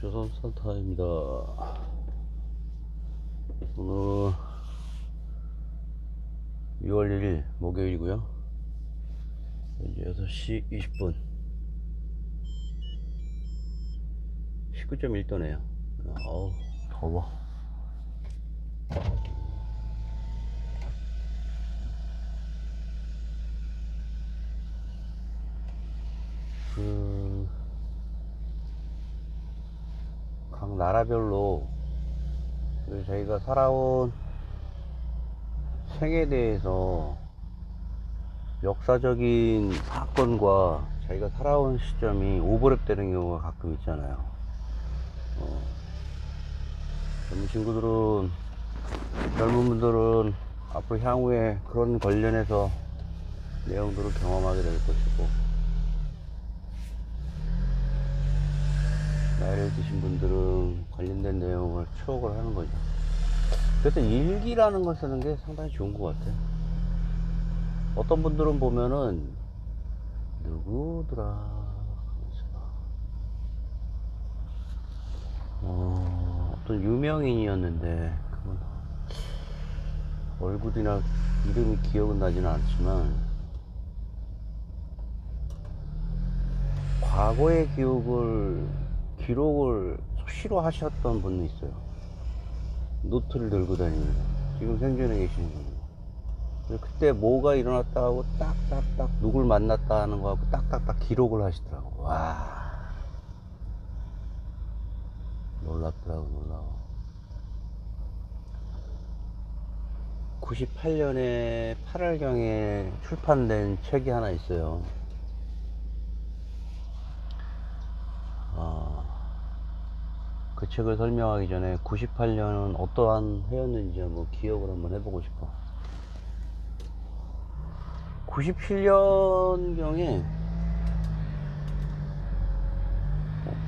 조선 산타입니다. 오늘 6월 1일 목요일이고요. 현재 6시 20분 19.1도네요. 어우 더워. 각 나라별로 저희가 살아온 생에 대해서 역사적인 사건과 자기가 살아온 시점이 오버랩 되는 경우가 가끔 있잖아요. 젊은 분들은 앞으로 향후에 그런 관련해서 내용들을 경험하게 될 것이고, 나이를 드신 분들은 관련된 내용을 추억을 하는 거죠. 그래서 일기라는 걸 쓰는 게 상당히 좋은 것 같아요. 어떤 분들은 보면은 누구더라 어떤 유명인이었는데 그분 얼굴이나 이름이 기억은 나지는 않지만 과거의 기록을 수시로 하셨던 분이 있어요. 노트를 들고 다니면서 지금 생존해 계시는 분이고, 그때 뭐가 일어났다 하고 딱딱딱 누굴 만났다 하는 거 하고 딱딱딱 기록을 하시더라고. 와, 놀랍더라고. 놀라워. 98년에 8월경에 출판된 책이 하나 있어요. 그 책을 설명하기 전에 98년은 어떠한 해였는지 한번 기억을 한번 해보고 싶어. 97년경에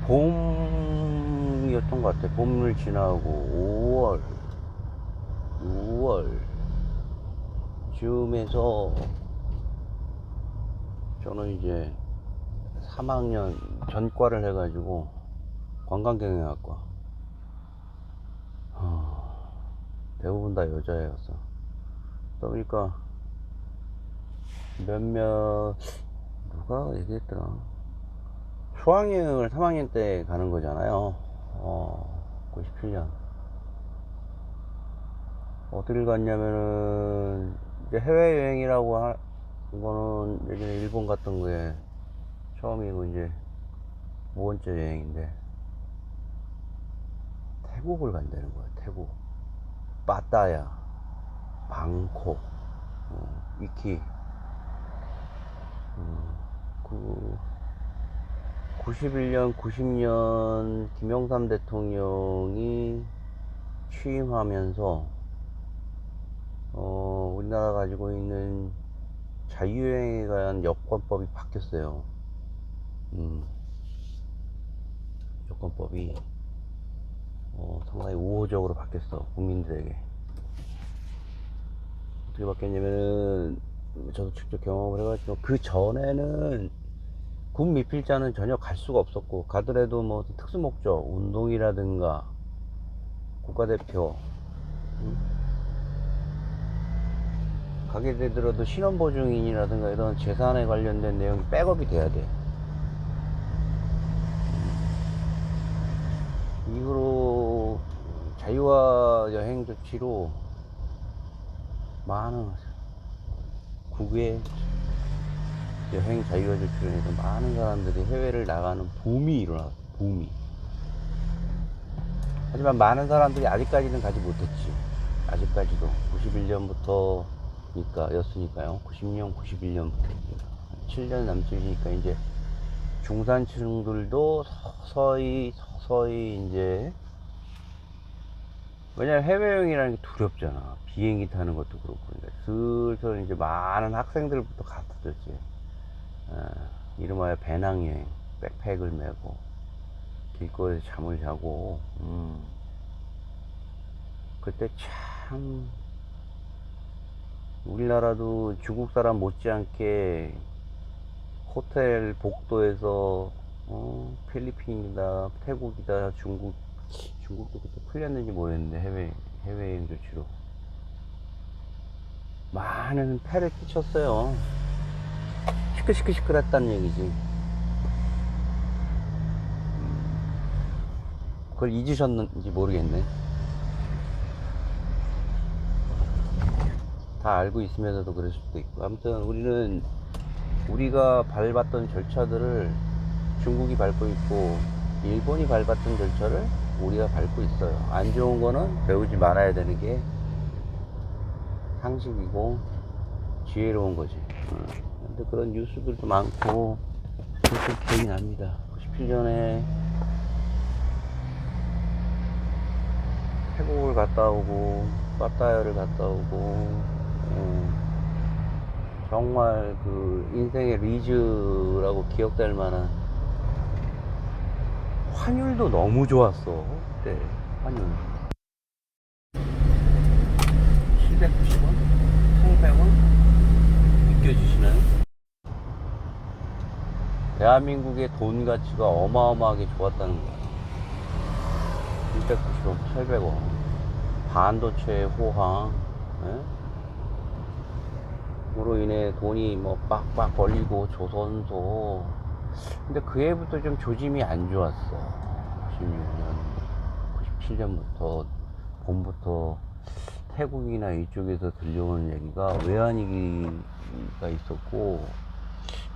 봄이었던 것 같아. 봄을 지나고 5월, 6월 즈음에서 저는 이제 3학년 전과를 해가지고 관광경영학과, 대부분 다 여자애였어. 그러니까 누가 얘기했더라. 수학여행을 3학년 때 가는 거잖아요. 97년 어딜 갔냐면은 이제 해외여행이라고 하는 거는 예전에 일본 갔던 거에 처음이고 이제 5번째 여행인데 태국을 간다는 거야. 태국 빠따야, 방콕, 이키. 그 91년 90년 김영삼 대통령이 취임하면서 우리나라 가지고 있는 자유여행에 관한 여권법이 바뀌었어요. 여권법이 상당히 우호적으로 바뀌었어. 국민들에게. 어떻게 바뀌었냐면은, 저도 직접 경험을 해가지고, 그 전에는 군미필자는 전혀 갈 수가 없었고, 가더라도 뭐 특수목적 운동이라든가 국가대표 가게 되더라도 신원보증인이라든가 이런 재산에 관련된 내용이 백업이 돼야 돼. 이후로 자유화 여행 조치로 많은 국외 여행 자유화 조치로 해서 많은 사람들이 해외를 나가는 붐이 일어났어. 붐이. 하지만 많은 사람들이 아직까지는 가지 못했지. 아직까지도 91년부터 였으니까요. 90년 91년부터 7년 남짓이니까 이제 중산층들도 서서히 이제, 왜냐면 해외여행이라는 게 두렵잖아. 비행기 타는 것도 그렇고. 그러니까 슬슬 이제 많은 학생들부터 갔었지. 이름하여 배낭여행. 백팩을 메고 길거리에서 잠을 자고. 그때 참 우리나라도 중국 사람 못지않게 호텔 복도에서 필리핀이다, 태국이다, 중국도 그때 풀렸는지 모르겠는데, 해외여행 조치로. 많은 패를 끼쳤어요. 시끌시끌시끌했다는 얘기지. 그걸 잊으셨는지 모르겠네. 다 알고 있으면서도 그럴 수도 있고. 아무튼 우리가 밟았던 절차들을 중국이 밟고 있고, 일본이 밟았던 절차를 우리가 밟고 있어요. 안 좋은 거는 배우지 말아야 되는 게 상식이고 지혜로운 거지. 근데 그런 뉴스들도 많고, 그것도 기억이 납니다. 97년에 태국을 갔다 오고, 빠따야를 갔다 오고, 정말 그 인생의 리즈라고 기억될 만한 환율도 너무 좋았어. 그때 환율 790원? 1100원? 느껴지시나요? 대한민국의 돈 가치가 어마어마하게 좋았다는 거야. 790원, 800원. 반도체의 호황, 으로 인해 돈이 뭐 빡빡 걸리고 조선소. 근데 그 해부터 좀 조짐이 안 좋았어. 96년, 97년부터 봄부터 태국이나 이쪽에서 들려오는 얘기가 외환위기가 있었고,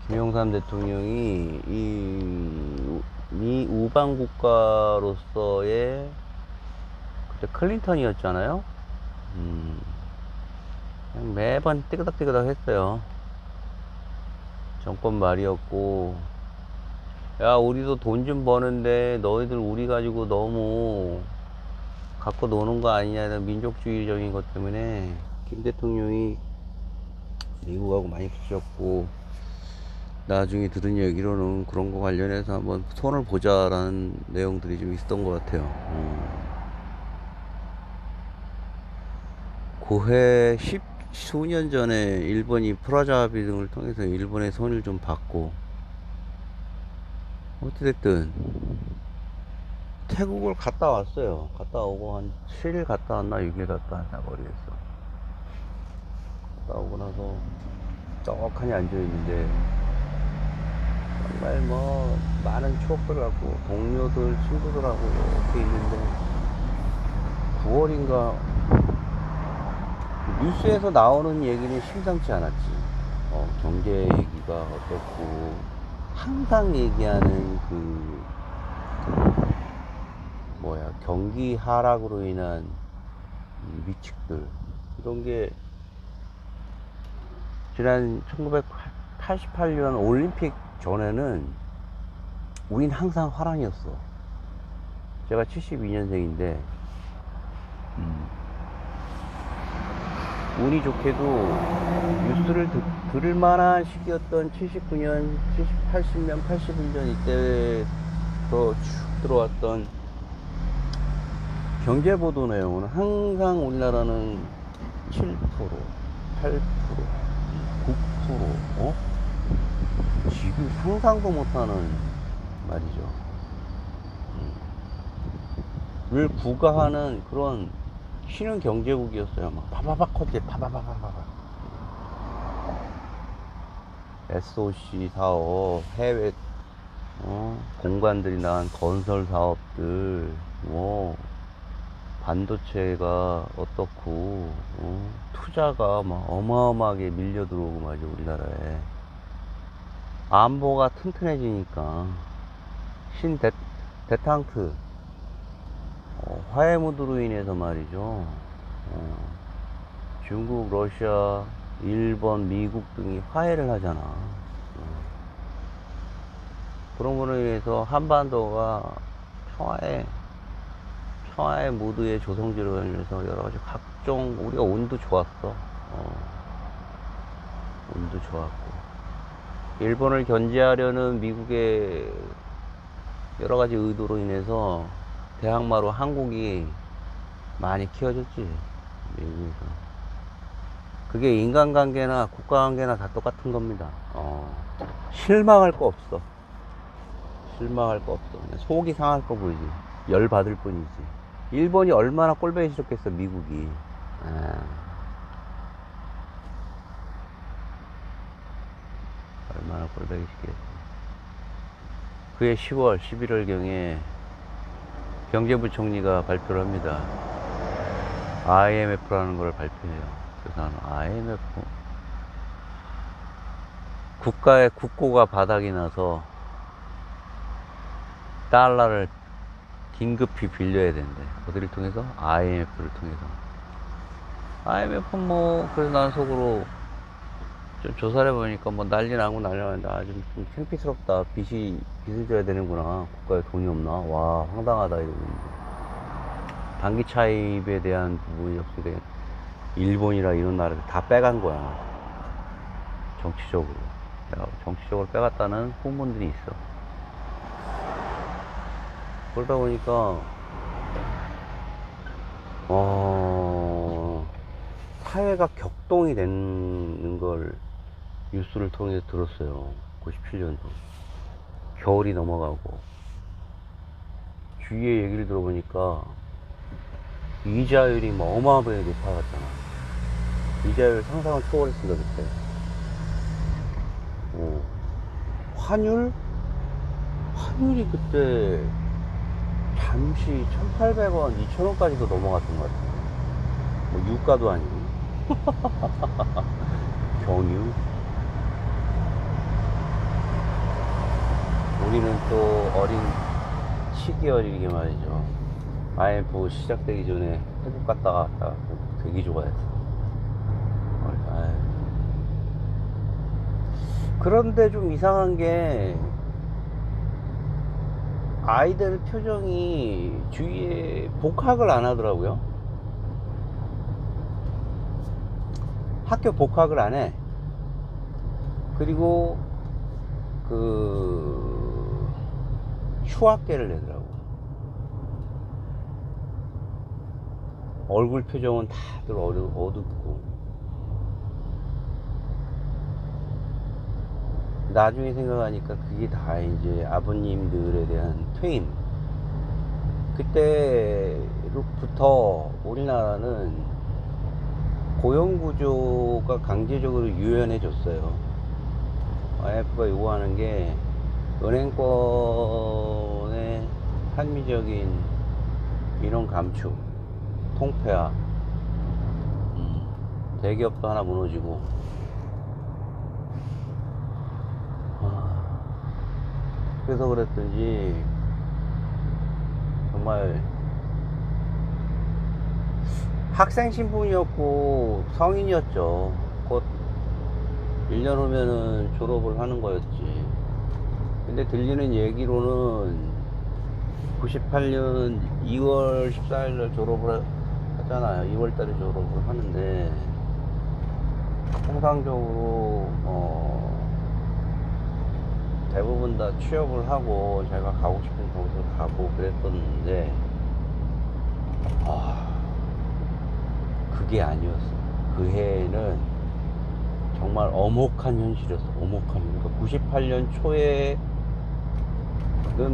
김영삼 대통령이 이 우방 국가로서의, 그때 클린턴이었잖아요. 매번 띠그덕띠그덕 했어요. 정권 말이었고, 야, 우리도 돈 좀 버는데 너희들 우리 가지고 너무 갖고 노는 거 아니냐, 민족주의적인 것 때문에 김 대통령이 미국하고 많이 붙였고, 나중에 들은 얘기로는 그런 거 관련해서 한번 손을 보자라는 내용들이 좀 있었던 것 같아요. 고해 수년 전에 일본이 프라자 합의 등을 통해서 일본의 손을 좀 받고, 어찌됐든 태국을 갔다 왔어요. 갔다 오고 한 7일 갔다 왔나 6일 갔다 왔나 모르겠어. 갔다 오고 나서 떡하니 앉아있는데, 정말 뭐 많은 추억들 갖고 동료들 친구들하고 이렇게 있는데, 9월인가 뉴스에서 나오는 얘기는 심상치 않았지. 경제 얘기가 어떻고, 항상 얘기하는 경기 하락으로 인한 위축들, 이런 게 지난 1988년 올림픽 전에는 우린 항상 화랑이었어. 제가 72년생인데 운이 좋게도 뉴스를 들을 만한 시기였던 79년, 80년, 81년 이때부터 쭉 들어왔던 경제보도 내용은 항상 우리나라는 7%, 8%, 9%, 지금 상상도 못하는 말이죠. 를 부과하는 그런 쉬는 경제국이었어요. 막 파바박 커지, 파바바바바. SOC 사업, 해외 공간들이 나간 건설 사업들, 반도체가 어떻고, 투자가 막 어마어마하게 밀려 들어오고 말이죠, 우리나라에. 안보가 튼튼해지니까 대탕트 화해 무드로 인해서 말이죠. 중국, 러시아, 일본, 미국 등이 화해를 하잖아. 그런 거로 인해서 한반도가 평화의 무드의 조성지로 인해서 여러 가지 각종, 우리가 운도 좋았어. 운도 좋았고, 일본을 견제하려는 미국의 여러 가지 의도로 인해서 대항마로 한국이 많이 키워졌지, 미국에서. 그게 인간관계나 국가관계나 다 똑같은 겁니다. 실망할 거 없어. 실망할 거 없어. 그냥 속이 상할 거 보이지. 열 받을 뿐이지. 일본이 얼마나 꼴보기 싫었겠어, 미국이. 아, 얼마나 꼴보기 싫겠어. 그해 10월, 11월경에 경제부총리가 발표를 합니다. IMF라는 걸 발표해요. 그래서 나는 IMF 국가의 국고가 바닥이 나서 달러를 긴급히 빌려야 된대. 어디를 통해서? IMF를 통해서. IMF 뭐 그래서 난 속으로 좀 조사를 해보니까 뭐 난리 나는데 좀 창피스럽다. 빚을 져야 되는구나. 국가에 돈이 없나? 와, 황당하다 이러고 있는데. 단기 차입에 대한 부분이 없으니까 일본이라 이런 나라를 다 빼간 거야. 정치적으로. 정치적으로 빼갔다는 후문들이 있어. 그러다 보니까 사회가 격동이 되는 걸 뉴스를 통해 들었어요. 97년도 겨울이 넘어가고 주위의 얘기를 들어보니까 이자율이 뭐 어마어마하게 높아갔잖아. 이자율 상상을 초월했습니다 그때. 환율이 그때 잠시 1,800원, 2,000원까지도 넘어갔던 것 같아요. 뭐 유가도 아니고 경유. 우리는 또 어린 시기 어리게 말이죠. IMF 시작되기 전에 태국 갔다 왔다 되게 좋아했어. 그런데 좀 이상한 게 아이들 표정이 주위에 복학을 안 하더라고요. 학교 복학을 안 해. 그리고 휴학계를 내더라고. 얼굴 표정은 다들 어둡고. 나중에 생각하니까 그게 다 이제 아버님들에 대한 퇴임. 그때로부터 우리나라는 고용구조가 강제적으로 유연해졌어요. IMF가 요구하는 게 은행권의 합리적인 민원 감축, 통폐합, 대기업도 하나 무너지고. 그래서 그랬든지 정말 학생 신분이었고 성인이었죠. 곧 1년 후면은 졸업을 하는 거였지. 근데 들리는 얘기로는 98년 2월 14일날 졸업을 하잖아요. 2월달에 졸업을 하는데 통상적으로 대부분 다 취업을 하고 자기가 가고 싶은 곳을 가고 그랬었는데 그게 아니었어. 그 해에는 정말 엄혹한 현실이었어. 그러니까 98년 초에는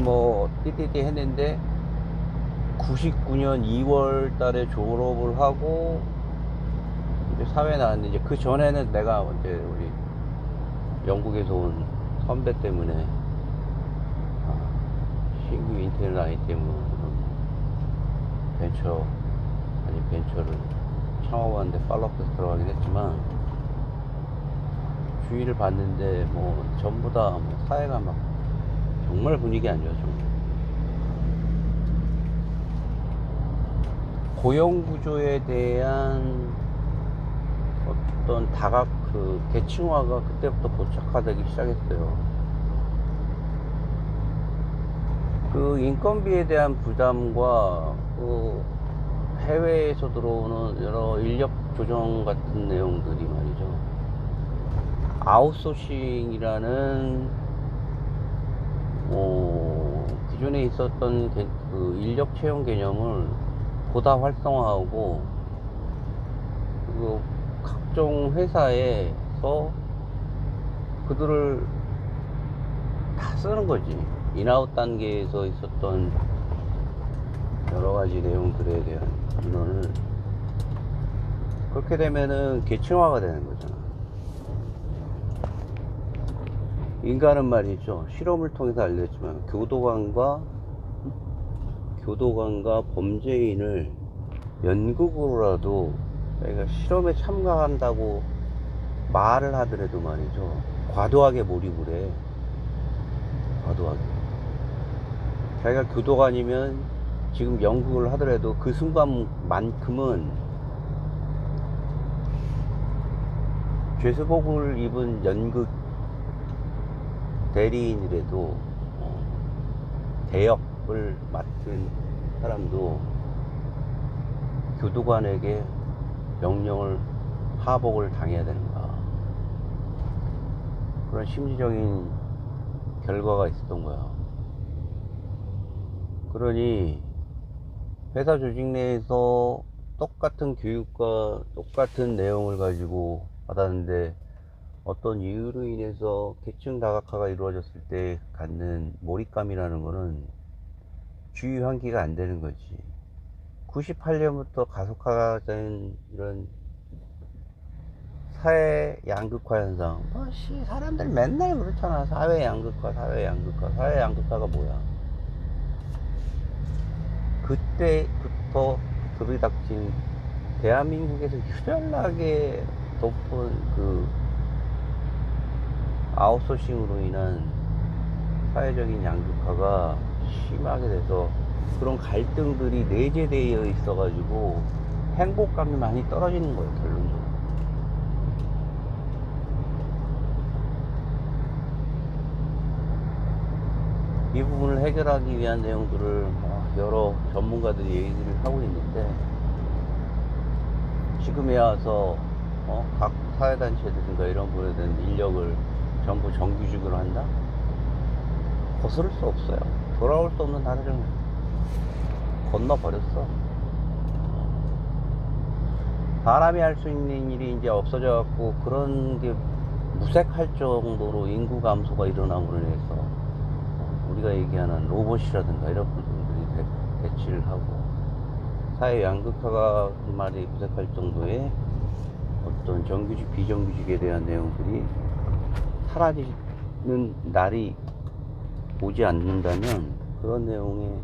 뭐 띠띠띠 했는데 99년 2월 달에 졸업을 하고 이제 사회에 나왔는데, 이제 그 전에는 내가 이제 우리 영국에서 온 선배 때문에 신규 인테리어 아이 때문에 벤처를 창업하는데 팔로업해서 들어가긴 했지만, 주위를 봤는데 뭐 전부 다 뭐 사회가 막 정말 분위기 안 좋아져. 고용구조에 대한 어떤 계층화가 그때부터 고착화되기 시작했어요. 그 인건비에 대한 부담과 해외에서 들어오는 여러 인력 조정 같은 내용들이 말이죠. 아웃소싱이라는 기존에 있었던 그 인력 채용 개념을 보다 활성화하고, 그리고 각종 회사에서 그들을 다 쓰는 거지. 인아웃 단계에서 있었던 여러 가지 내용들에 대한 민원을 그렇게 되면은 계층화가 되는 거잖아. 인간은 말이죠. 실험을 통해서 알려졌지만 교도관과 범죄인을 연극으로라도 자기가 실험에 참가한다고 말을 하더라도 말이죠. 과도하게 몰입을 해. 과도하게. 자기가 교도관이면 지금 연극을 하더라도 그 순간만큼은 죄수복을 입은 연극 대리인이라도 대역을 맡은 사람도 교도관에게 명령을 하복을 당해야 되는 거야. 그런 심리적인 결과가 있었던 거야. 그러니 회사 조직 내에서 똑같은 교육과 똑같은 내용을 가지고 받았는데 어떤 이유로 인해서 계층 다각화가 이루어졌을 때 갖는 몰입감이라는 거는 주의 환기가 안 되는 거지. 98년부터 가속화된 이런 사회 양극화 현상. 사람들 맨날 그렇잖아. 사회 양극화. 사회 양극화가 뭐야? 그때부터 들이닥친 대한민국에서 유별나게 높은 그 아웃소싱으로 인한 사회적인 양극화가 심하게 돼서 그런 갈등들이 내재되어 있어가지고 행복감이 많이 떨어지는 거예요, 결론적으로. 이 부분을 해결하기 위한 내용들을 여러 전문가들이 얘기를 하고 있는데, 지금에 와서 각 사회단체들인가 이런 부분에 대한 인력을 전부 정규직으로 한다? 거스를 수 없어요. 돌아올 수 없는 나라를 건너버렸어. 사람이 할 수 있는 일이 이제 없어져 갖고 그런 게 무색할 정도로 인구 감소가 일어남으로 인해서 우리가 얘기하는 로봇이라든가 이런 부분들이 배치를 하고 사회 양극화가 말이 무색할 정도의 어떤 정규직 비정규직에 대한 내용들이 사라지는 날이 오지 않는다면 그런 내용의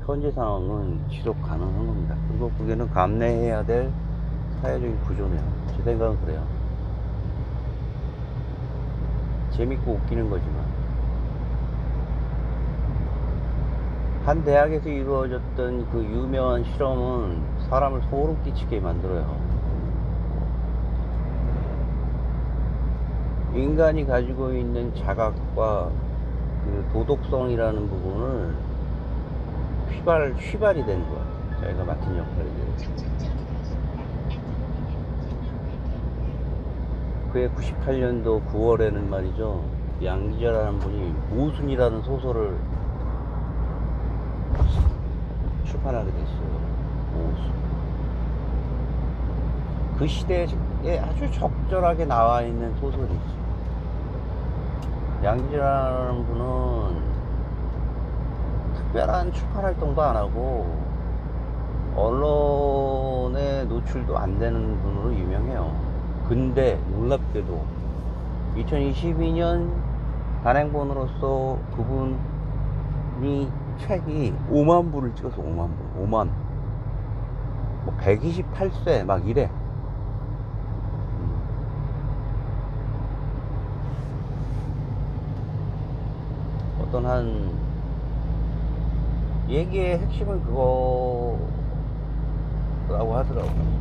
현재 상황은 지속 가능한 겁니다. 그리고 그게는 감내해야 될 사회적인 구조네요. 제 생각은 그래요. 재밌고 웃기는 거지만 한 대학에서 이루어졌던 그 유명한 실험은 사람을 소름 끼치게 만들어요. 인간이 가지고 있는 자각과 그 도덕성이라는 부분을 휘발이 된 거야. 자기가 맡은 역할이 돼요. 그해 98년도 9월에는 말이죠, 양기자라는 분이 모순이라는 소설을 출판하게 됐어요. 모순. 그 시대에 아주 적절하게 나와 있는 소설이지. 양기자라는 분은 특별한 출판 활동도 안 하고 언론에 노출도 안 되는 분으로 유명해요. 근데 놀랍게도 2022년 단행본으로서 그분이 책이 5만 부를 찍어서 5만 부, 5만 뭐 128세 막 이래. 어떤 한 얘기의 핵심은 그거라고 하더라고요.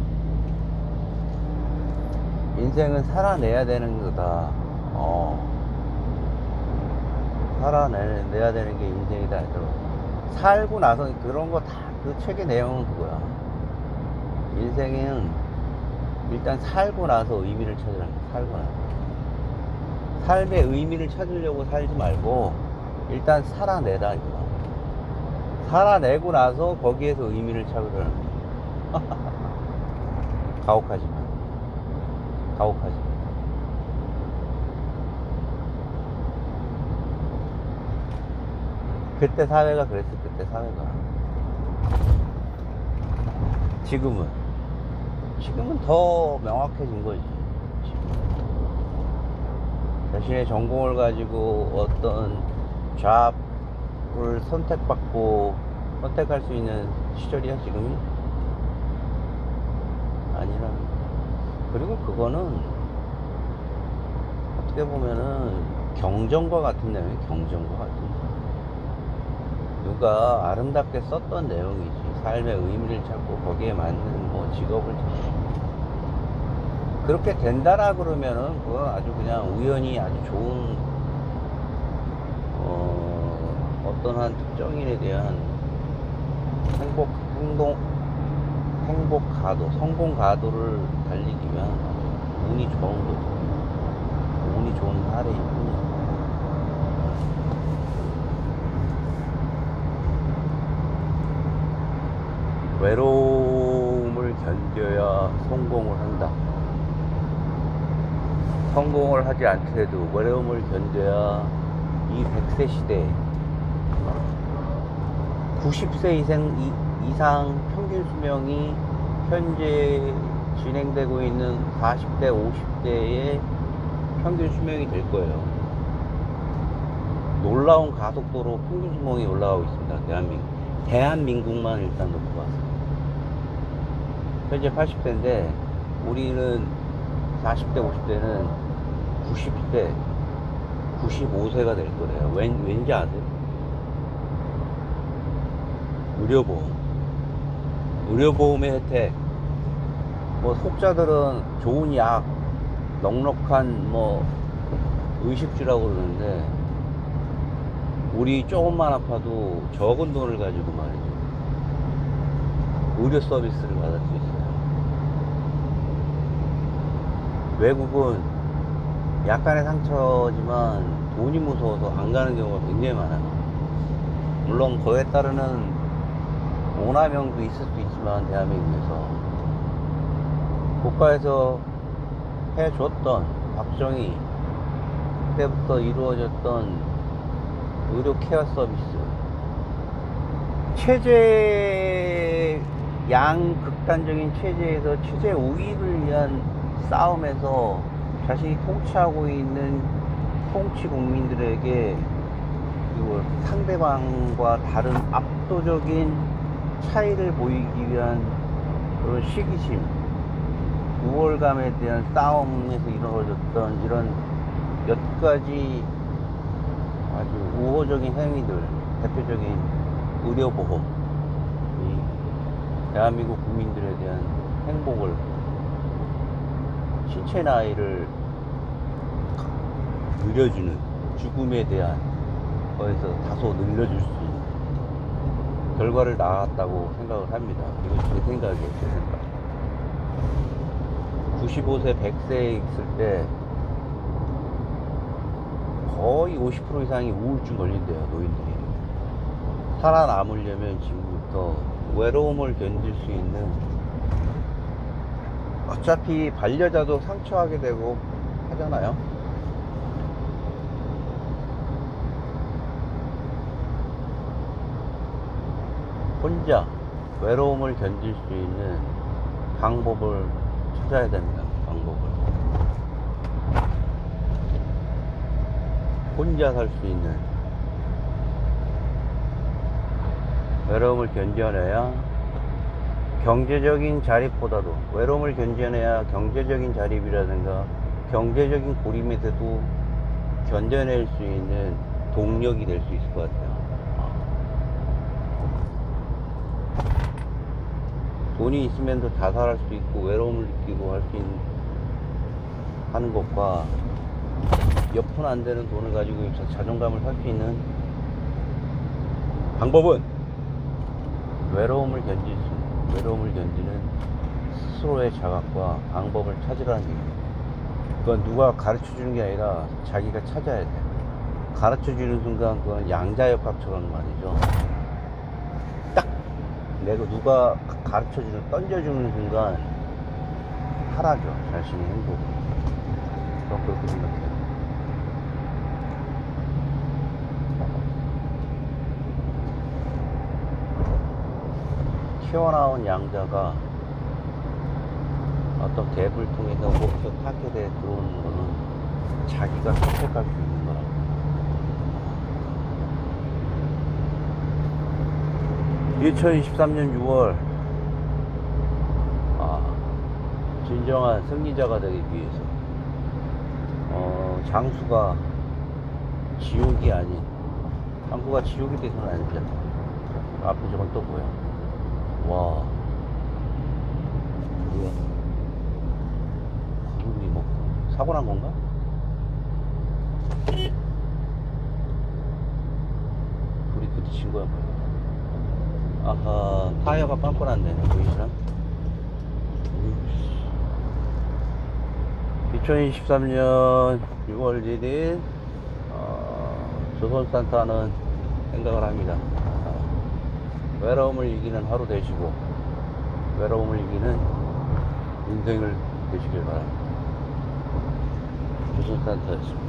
인생은 살아내야 되는 거다. 살아내야 되는 게 인생이다 하더라고요. 살고 나서 그런 거 다 그 책의 내용은 그거야. 인생은 일단 살고 나서 의미를 찾으라는 거야. 살고 나서 삶의 의미를 찾으려고 살지 말고 일단 살아내다 이거야. 살아내고 나서 거기에서 의미를 찾으라는 거야. 가혹하지 마. 그때 사회가 그랬어. 그때 사회가. 지금은 더 명확해진 거지. 자신의 전공을 가지고 어떤 잡을 선택할 수 있는 시절이야 지금이? 아니라는 거야. 그리고 그거는 어떻게 보면은 경전과 같은 내용이 경전과 같은 내용. 누가 아름답게 썼던 내용이지. 삶의 의미를 찾고 거기에 맞는 뭐 직업을 찾고. 그렇게 된다라 그러면은 그건 아주 그냥 우연히 아주 좋은 어떤 한 특정인에 대한 행복 가도, 성공 가도를 달리기 위한 아주 운이 좋은 거죠. 운이 좋은 사례일 뿐이야. 외로움을 견뎌야 성공을 한다. 성공을 하지 않더라도 외로움을 견뎌야 이 100세 시대에 90세 이상 평균 수명이 현재 진행되고 있는 40대, 50대의 평균 수명이 될 거예요. 놀라운 가속도로 평균 수명이 올라가고 있습니다. 대한민국만 일단 놓고 봤어요. 현재 80대인데 우리는 40대, 50대는 90대, 95세가 될 거래요. 왠지 아세요? 의료보험의 혜택, 뭐 속자들은 좋은 약, 넉넉한 뭐 의식주라고 그러는데 우리 조금만 아파도 적은 돈을 가지고 말이죠, 의료 서비스를 받을 수 있어요. 외국은 약간의 상처지만 돈이 무서워서 안 가는 경우가 굉장히 많아요. 물론 그에 따르는 오남용도 있을 수 있지만 대한민국에서 국가에서 해줬던 박정희 때부터 이루어졌던 의료 케어 서비스, 양극단적인 체제에서 체제 우위를 위한 싸움에서 자신이 통치하고 있는 통치 국민들에게 그리고 상대방과 다른 압도적인 차이를 보이기 위한 그런 시기심, 우월감에 대한 싸움에서 이루어졌던 이런 몇 가지 아주 우호적인 행위들, 대표적인 의료보험이 대한민국 국민들에 대한 행복을, 신체 나이를 늘려주는, 죽음에 대한 거에서 다소 늘려줄 수 있는 결과를 낳았다고 생각을 합니다. 이건 제 생각이에요. 제 생각. 95세, 100세에 있을 때 거의 50% 이상이 우울증 걸린대요, 노인들이. 살아남으려면 지금부터 외로움을 견딜 수 있는, 어차피 반려자도 상처하게 되고 하잖아요. 혼자 외로움을 견딜 수 있는 방법을 찾아야 됩니다. 방법을. 혼자 살 수 있는, 외로움을 견뎌내야 경제적인 자립보다도, 외로움을 견뎌내야 경제적인 자립이라든가 경제적인 고립에서도 견뎌낼 수 있는 동력이 될 수 있을 것 같아요. 돈이 있으면 더 자살할 수 있고 외로움을 느끼고 할 수 있는, 하는 것과 몇 푼 안 되는 돈을 가지고 자존감을 살 수 있는 방법은 외로움을 견디는 스스로의 자각과 방법을 찾으라는 얘기예요. 그건 누가 가르쳐 주는 게 아니라 자기가 찾아야 돼. 가르쳐 주는 순간 그건 양자역학처럼 말이죠. 딱 내가 누가 가르쳐 주는, 던져 주는 순간 사라져, 자신의 행복이. 전 그렇게 생각해요. 튀어나온 양자가 어떤 갭을 통해서 목표 타겟에 들어오는 거는 자기가 선택할 수 있는 거라고. 2023년 6월 진정한 승리자가 되기 위해서 장수가 지옥이 아닌, 장수가 지옥이 돼서는 안 되잖아. 앞에 저건 또 뭐야? 와, 뭐야? 구름이 뭐 사고 난 건가? 불이 부딪힌 거야 뭐야? 아하, 타이어가 빵꾸 났네. 보이시나? 2023년 6월 1일 조선산타는 생각을 합니다. 외로움을 이기는 하루 되시고 외로움을 이기는 인생을 되시길 바랍니다. 조선산타였습니다.